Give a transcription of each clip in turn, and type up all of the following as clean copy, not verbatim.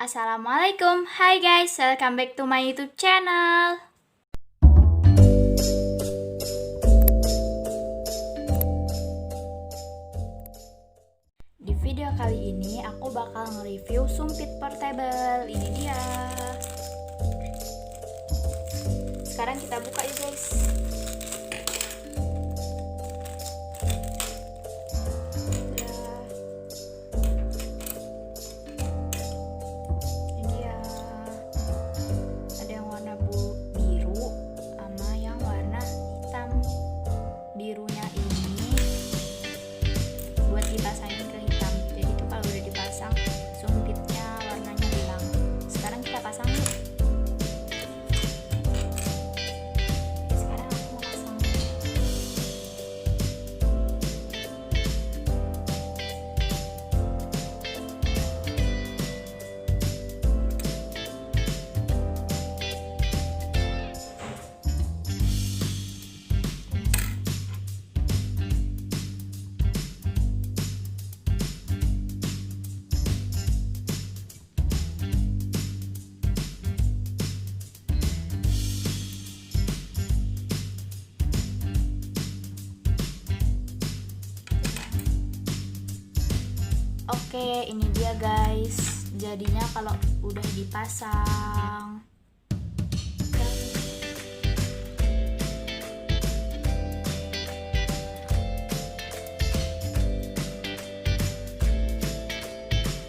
Assalamualaikum, hai guys, welcome back to my YouTube channel. Di video kali ini aku bakal nge-review sumpit portable. Ini dia. Sekarang kita buka ya guys. Birunya ini buat dipasangin ke hitam. Jadi tuh kalau udah dipasang sumpitnya warnanya hilang. Sekarang kita pasang yuk. Sekarang aku mau pasang. Oke, ini dia guys. Jadinya kalau udah dipasang.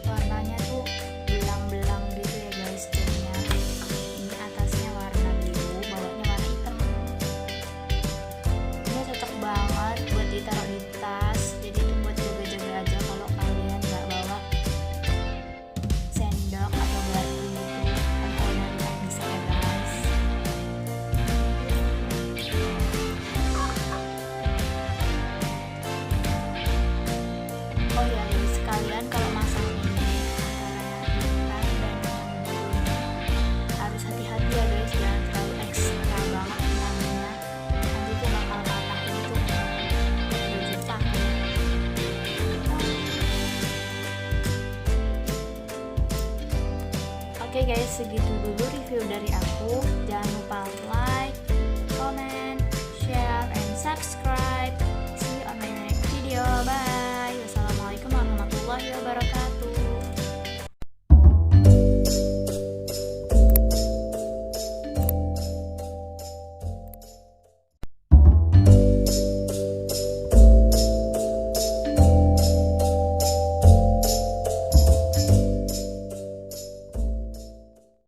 Warnanya tuh belang-belang gitu ya guys. Jadinya ini atasnya warna biru, bawahnya warna hitam. Ini cocok banget buat ditaruh di tas. Jadi itu buat jaga-jaga aja kalau kalian nggak bawa sendok atau batu gitu, atau darurat bisa ya guys. Oh ya guys, sekalian kalau masak ini antara yang hitam dan yang birunya harus hati-hati ya guys, jangan terlalu ekstra banget hilangnya, nanti tuh bakal patah gitu. Oke guys, segitu dulu review dari aku. Jangan lupa like, comment, share, and subscribe. See you on my next video. Bye.